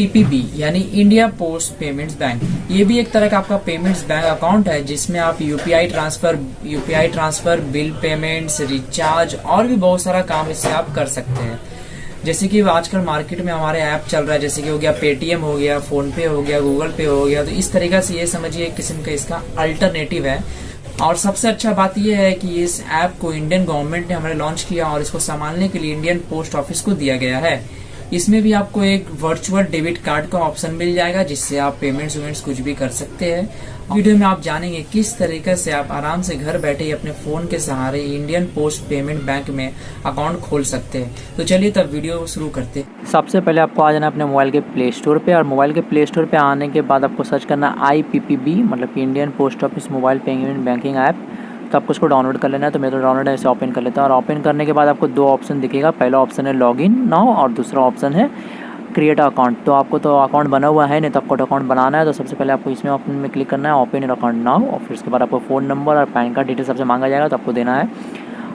PPB यानी India post payments bank, ये भी एक तरह का आपका पेमेंट्स बैंक अकाउंट है जिसमें आप UPI transfer, bill payments, recharge और भी बहुत सारा काम इससे आप कर सकते हैं। जैसे कि आजकल मार्केट में हमारे ऐप चल रहा है, जैसे कि हो गया पेटीएम, हो गया फोन पे, हो गया गूगल पे, हो गया, तो इस तरीके से ये समझिए एक किस्म का इसका अल्टरनेटिव है। और सबसे अच्छा बात यह है कि इस ऐप को इंडियन गवर्नमेंट ने हमारे लॉन्च किया और इसको संभालने के लिए इंडियन पोस्ट ऑफिस को दिया गया है। इसमें भी आपको एक वर्चुअल डेबिट कार्ड का ऑप्शन मिल जाएगा जिससे आप पेमेंट्स कुछ भी कर सकते हैं। वीडियो में आप जानेंगे किस तरीके से आप आराम से घर बैठे ही अपने फोन के सहारे इंडियन पोस्ट पेमेंट बैंक में अकाउंट खोल सकते हैं। तो चलिए तब वीडियो शुरू करते हैं। सबसे पहले आपको आ जाना अपने मोबाइल के प्ले स्टोर पे, और मोबाइल के प्ले स्टोर पे आने के बाद आपको सर्च करना IPPB, मतलब कि Indian post office mobile payment banking app. तो आपको उसको डाउनलोड कर लेना है। तो मैं तो डाउनलोड है, इसे ओपन कर लेता हूँ। और ओपन करने के बाद आपको दो ऑप्शन दिखेगा। पहला ऑप्शन है लॉगिन नाउ और दूसरा ऑप्शन है क्रिएट अकाउंट। तो आपको तो अकाउंट बना हुआ है नहीं, तो आपको अकाउंट बनाना है। तो सबसे पहले आपको इसमें ऑप्शन में क्लिक करना है ओपन योर अकाउंट नाउ, और फिर उसके बाद आपको फ़ोन नंबर और पैन कार्ड डिटेल सबसे मांगा जाएगा, तो आपको देना है।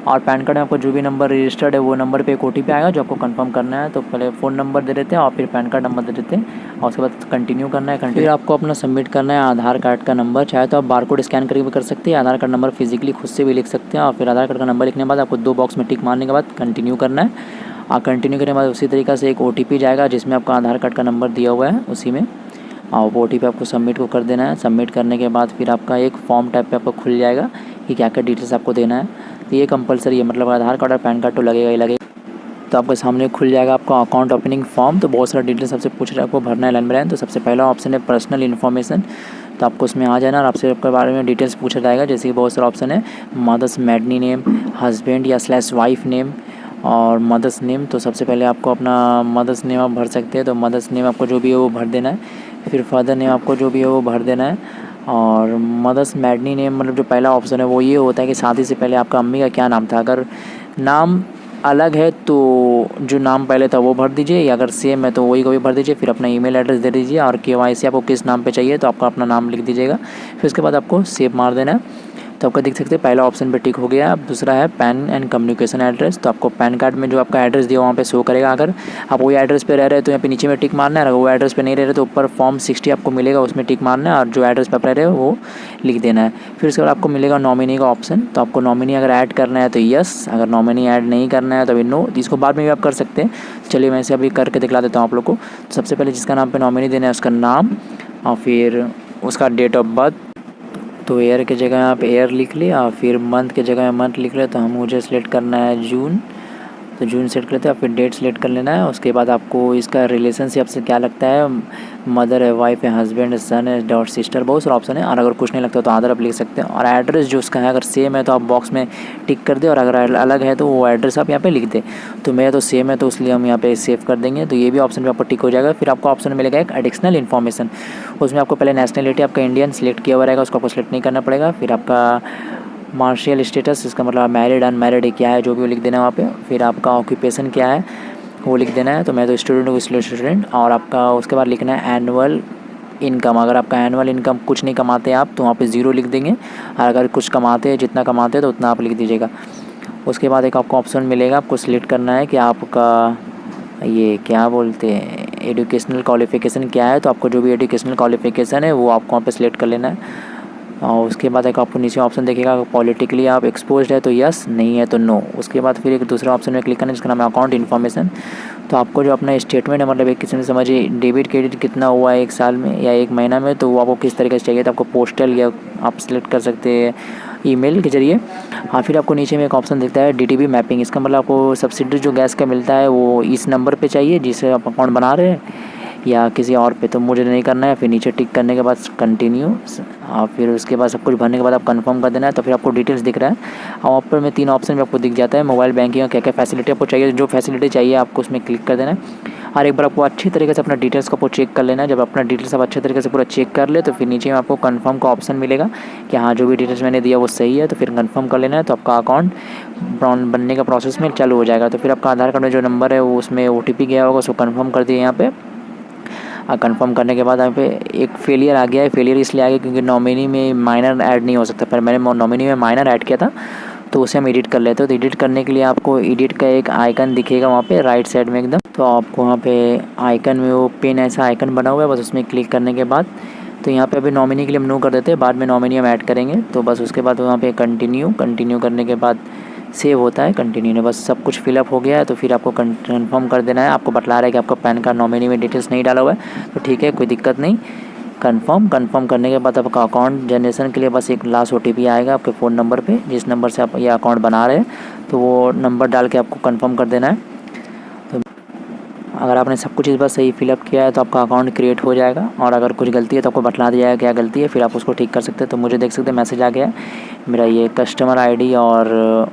और पैन कार्ड में आपको जो भी नंबर रजिस्टर्ड है वो नंबर पे एक OTP आएगा जो आपको कंफर्म करना है। तो पहले फ़ोन नंबर दे देते हैं और फिर पैन कार्ड नंबर दे देते हैं, और उसके बाद कंटिन्यू करना है। फिर आपको अपना सबमिट करना है आधार कार्ड का नंबर। चाहे तो आप बारकोड स्कैन करके भी कर सकते हैं, आधार कार्ड नंबर फिजिकली खुद से भी लिख सकते हैं। और फिर आधार कार्ड का नंबर लिखने के बाद आपको 2 बॉक्स में टिक मारने के बाद कंटिन्यू करना है। और कंटिन्यू करने के बाद उसी तरीके से एक OTP जाएगा जिसमें आपका आधार कार्ड का नंबर दिया हुआ है उसी में, और वो OTP आपको सबमिट को कर देना है। सबमिट करने के बाद फिर आपका एक फॉर्म टाइप पे आपको खुल जाएगा कि क्या क्या डिटेल्स आपको देना है। तो ये कंपलसरी है, मतलब आधार कार्ड और पैन कार्ड तो लगेगा ही लगेगा। तो आपके सामने खुल जाएगा आपका अकाउंट ओपनिंग फॉर्म। तो बहुत सारा डिटेल्स सबसे पूछ रहा है, आपको भरना है लाइन बाय लाइन। तो सबसे पहला ऑप्शन है पर्सनल इन्फॉर्मेशन। तो आपको उसमें आ जाना और आपसे आपके बारे में डिटेल्स पूछा जाएगा। जैसे कि बहुत सारा ऑप्शन है, मदर्स मैडनी नेम, हस्बैंड या /वाइफ नेम और मदर्स नेम। तो सबसे पहले आपको अपना मदर्स नेम आप भर सकते हैं। तो मदर्स नेम आपको जो भी है वो भर देना है। फिर फादर नेम आपको जो भी है वो भर देना है। और मदर्स मैडनी नेम, मतलब जो पहला ऑप्शन है वो ये होता है कि शादी से पहले आपका अम्मी का क्या नाम था। अगर नाम अलग है तो जो नाम पहले था वो भर दीजिए, या अगर सेम है तो वही को भी भर दीजिए। फिर अपना ईमेल एड्रेस दे दीजिए, और KYC आपको किस नाम पे चाहिए तो आपका अपना नाम लिख दीजिएगा। फिर उसके बाद आपको सेव मार देना है। तो आपका देख सकते हैं पहला ऑप्शन पे टिक हो गया। अब दूसरा है पैन एंड कम्युनिकेशन एड्रेस। तो आपको पैन कार्ड में जो आपका एड्रेस दिया वहाँ पे शो करेगा। अगर आप वही एड्रेस पे रह रहे हैं तो यहाँ पे नीचे में टिक मारना है, अगर वो एड्रेस पे नहीं रह रहे तो ऊपर फॉर्म 60 आपको मिलेगा उसमें टिक मारना है, और जो एड्रेस पे आप रह रहे हो वो लिख देना है। फिर उसके बाद आपको मिलेगा नॉमिनी का ऑप्शन। तो आपको नॉमिनी अगर ऐड करना है तो यस, अगर नॉमिनी ऐड नहीं करना है तो अभी नो। इसको बाद में भी आप कर सकते हैं। चलिए मैं इसे अभी करके दिखला देता हूँ आप लोग को। सबसे पहले जिसका नाम पे नॉमिनी देना है उसका नाम, और फिर उसका डेट ऑफ बर्थ। तो ईयर की जगह आप ईयर लिख लिया, और फिर मंथ की जगह मंथ लिख लिया। तो हम मुझे सिलेक्ट करना है जून, तो जून सेलेक्ट करते हैं। फिर डेट सेलेक्ट कर लेना है। उसके बाद आपको इसका रिलेशनशिप से क्या लगता है, मदर है, वाइफ है, हस्बैंड है, सन है, डॉटर, सिस्टर, बहुत सारा ऑप्शन है। और अगर कुछ नहीं लगता तो अदर आप लिख सकते हैं। और एड्रेस जो उसका है अगर सेम है तो आप बॉक्स में टिक कर दे, और अगर अलग है तो वो एड्रेस आप यहाँ पे लिख दे। तो मेरा तो सेम है तो इसलिए हम यहाँ पे सेव कर देंगे। तो ये भी ऑप्शन पे आपको टिक हो जाएगा। फिर आपको ऑप्शन मिलेगा एक एडिशनल इन्फॉर्मेशन। उसमें आपको पहले नेशनलिटी आपका इंडियन सिलेक्ट किया हुआ रहेगा, उसको आपको सिलेक्ट नहीं करना पड़ेगा। फिर आपका मार्शियल स्टेटस, इसका मतलब मैरिड अनमैरिड क्या है जो भी वो लिख देना है वहाँ पे। फिर आपका ऑक्यूपेशन क्या है वो लिख देना है। तो मैं तो स्टूडेंट हूँ इसलिए स्टूडेंट। और आपका उसके बाद लिखना है एनुअल इनकम। अगर आपका एनुअल इनकम कुछ नहीं कमाते आप तो वहाँ पे 0 लिख देंगे, और अगर कुछ कमाते हैं, जितना कमाते हैं तो उतना आप लिख दीजिएगा। उसके बाद एक आपको ऑप्शन मिलेगा, आपको सिलेक्ट करना है कि आपका ये क्या बोलते हैं एजुकेशनल क्वालिफ़िकेशन क्या है। तो आपको जो भी एजुकेशनल क्वालिफ़िकेशन है वो आपको वहाँ पे सिलेक्ट कर लेना है। और उसके बाद एक आपको नीचे ऑप्शन देखिएगा, अगर पॉलिटिकली आप एक्सपोज्ड है तो यस, नहीं है तो नो। उसके बाद फिर एक दूसरा ऑप्शन में क्लिक करना है जिसका नाम है अकाउंट इन्फॉर्मेशन। तो आपको जो अपना स्टेटमेंट है, मतलब एक किसी ने समझिए डेबिट क्रेडिट कितना हुआ है 1 साल में या 1 महीना में, तो वो आपको किस तरीके से चाहिए। तो आपको पोस्टल या आप सिलेक्ट कर सकते हैं ईमेल के जरिए। हाँ, फिर आपको नीचे में एक ऑप्शन दिखता है DTB मैपिंग। इसका मतलब आपको सब्सिडी जो गैस का मिलता है वो इस नंबर पे चाहिए जिसे आप अकाउंट बना रहे हैं, या किसी और पे। तो मुझे नहीं करना है। फिर नीचे टिक करने के बाद कंटिन्यू, और फिर उसके बाद सब कुछ भरने के बाद आप कंफर्म कर देना है। तो फिर आपको डिटेल्स दिख रहा है, और ऊपर में 3 ऑप्शन भी आपको दिख जाता है मोबाइल बैंकिंग का क्या क्या फैसिलिटी आपको चाहिए। जो फैसिलिटी चाहिए आपको उसमें क्लिक कर देना है। और एक बार आपको अच्छी तरीके से अपना डिटेल्स को आपको चेक कर लेना है। जब अपना डिटेल्स आप अच्छे तरीके से पूरा चेक कर ले तो फिर नीचे में आपको कंफर्म का ऑप्शन मिलेगा कि हाँ जो भी डिटेल्स मैंने दिया वो सही है। तो फिर कंफर्म कर लेना है। तो आपका अकाउंट बनने का प्रोसेस में चालू हो जाएगा। तो फिर आपका आधार कार्ड में जो नंबर है वो उसमें OTP गया होगा, उसको कंफर्म कर दिए यहाँ पे। कंफर्म करने के बाद यहाँ पे एक फेलियर आ गया है। फेलियर इसलिए आ गया क्योंकि नॉमिनी में माइनर ऐड नहीं हो सकता। पर मैंने नॉमिनी में माइनर ऐड किया था तो उसे हम एडिट कर लेते हैं। तो एडिट करने के लिए आपको एडिट का एक आइकन दिखेगा वहाँ पे राइट साइड में एकदम, तो आपको वहाँ पे आइकन में वो पिन ऐसा आइकन बना हुआ है, बस उसमें क्लिक करने के बाद तो यहाँ पे अभी नॉमिनी के लिए हम नो कर देते हैं, बाद में नॉमिनी हम ऐड करेंगे। तो बस उसके बाद वहाँ पे कंटिन्यू करने के बाद सेव होता है। कंटिन्यू ने बस सब कुछ फिलअप हो गया है, तो फिर आपको कन्फर्म कर देना है। आपको बतला रहा है कि आपका पैन कार्ड नॉमिनी में डिटेल्स नहीं डाला हुआ है, तो ठीक है, कोई दिक्कत नहीं। कंफर्म करने के बाद आपका अकाउंट जनरेशन के लिए बस एक लास्ट OTP आएगा आपके फ़ोन नंबर पे, जिस नंबर से आप ये अकाउंट बना रहे हैं, तो वो नंबर डाल के आपको कंफर्म कर देना है। तो अगर आपने सब कुछ इस बार सही फिलअप किया है तो आपका अकाउंट क्रिएट हो जाएगा, और अगर कुछ गलती है तो आपको बतला दिया जाएगा क्या गलती है, फिर आप उसको ठीक कर सकते हैं। तो मुझे देख सकते हैं मैसेज आ गया है, मेरा ये कस्टमर ID और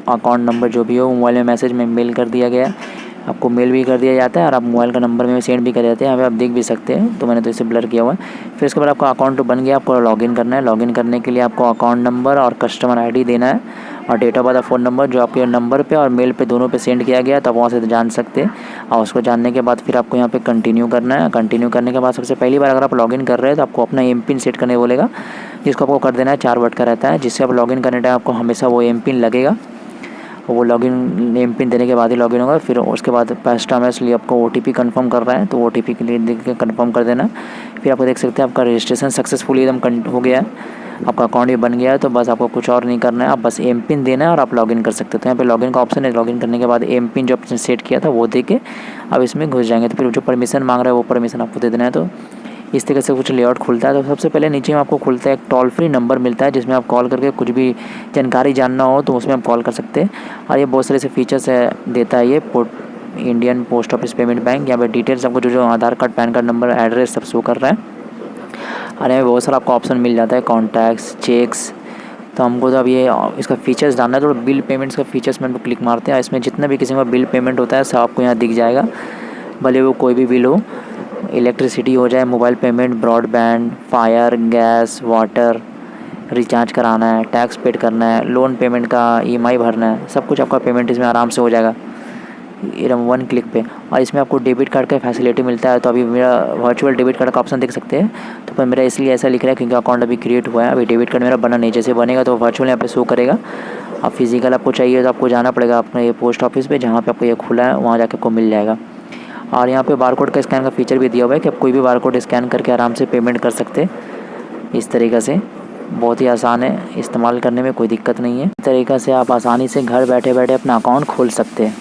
अकाउंट नंबर जो भी हो मोबाइल में मैसेज में मेल कर दिया गया है। आपको मेल भी कर दिया जाता है और आप मोबाइल का नंबर में सेंड भी कर देते हैं, यहाँ पे आप देख भी सकते हैं। तो मैंने तो इसे ब्लर किया हुआ है। फिर उसके बाद आपका अकाउंट तो बन गया, आपको लॉगिन करना है। लॉगिन करने के लिए आपको अकाउंट नंबर और कस्टमर ID देना है, और डेट ऑफ बर्थ और फ़ोन नंबर जो आपके नंबर पे और मेल पे दोनों पे सेंड किया गया है, तब वहाँ से जान सकते हैं। और उसको जानने के बाद फिर आपको यहाँ पे कंटिन्यू करना है। कंटिन्यू करने के बाद सबसे पहली बार अगर आप लॉगिन कर रहे हैं तो आपको अपना MPIN सेट करने बोलेगा, जिसको आपको कर देना है। 4 वर्ड का रहता है, जिससे आप लॉगिन करने टाइम आपको हमेशा वो MPIN लगेगा। वो लॉगिन MPIN देने के बाद ही लॉगिन होगा। फिर उसके बाद फर्स्ट टाइम इसलिए आपको OTP कंफर्म कर रहा है, तो OTP के लिए देख के कंफर्म कर देना। फिर आपको देख सकते हैं आपका रजिस्ट्रेशन सक्सेसफुली एकदम हो गया है, आपका अकाउंट भी बन गया है। तो बस आपको कुछ और नहीं करना है, आप बस MPIN देना है और आप लॉगिन कर सकते हो। तो यहाँ पे लॉगिन का ऑप्शन है, लॉगिन करने के बाद MPIN जो आपने सेट किया था वो दे के अब इसमें घुस जाएंगे। तो फिर जो परमिशन मांग रहा है वो परमिशन आपको दे देना है। तो इस तरीके से कुछ लेआउट खुलता है। तो सबसे पहले नीचे में आपको खुलता है एक टोल फ्री नंबर मिलता है, जिसमें आप कॉल करके कुछ भी जानकारी जानना हो तो उसमें आप कॉल कर सकते हैं। और ये बहुत सारे से फीचर्स देता है ये Indian post office payment bank. यहाँ पे डिटेल्स आपको जो Aadhaar card, PAN card number, address सब शो कर रहा है। और यहाँ बहुत सारा आपको ऑप्शन मिल जाता है, कॉन्टैक्ट्स, चेक्स। तो हमको तो अब ये इसका फीचर्स जानना है, तो बिल पेमेंट्स का फीचर्स में क्लिक मारते हैं। इसमें जितना भी किसी का बिल पेमेंट होता है सब आपको यहाँ दिख जाएगा, भले वो कोई भी बिल हो, इलेक्ट्रिसिटी हो जाए, mobile payment, broadband, fire, gas, water, recharge कराना है, टैक्स पेड करना है, लोन पेमेंट का EMI भरना है, सब कुछ आपका पेमेंट इसमें आराम से हो जाएगा एकदम 1 क्लिक पे। और इसमें आपको डेबिट कार्ड का फैसिलिटी मिलता है। तो अभी मेरा वर्चुअल डेबिट कार्ड का ऑप्शन देख सकते हैं, तो पर मेरा इसलिए ऐसा लिख रहा है क्योंकि अकाउंट अभी क्रिएट हुआ है, अभी डेबिट कार्ड मेरा बना नहीं। जैसे बनेगा तो वर्चुअल यहाँ पे शो करेगा। अब फिजिकल आपको चाहिए तो आपको जाना पड़ेगा अपने ये पोस्ट ऑफिस पे, जहाँ पे आपको ये खुला है, वहाँ जाके आपको मिल जाएगा। और यहाँ पे बारकोड का स्कैन का फीचर भी दिया हुआ है कि आप कोई भी बारकोड स्कैन करके आराम से पेमेंट कर सकते हैं। इस तरीक़े से बहुत ही आसान है, इस्तेमाल करने में कोई दिक्कत नहीं है। इस तरीक़े से आप आसानी से घर बैठे बैठे अपना अकाउंट खोल सकते हैं।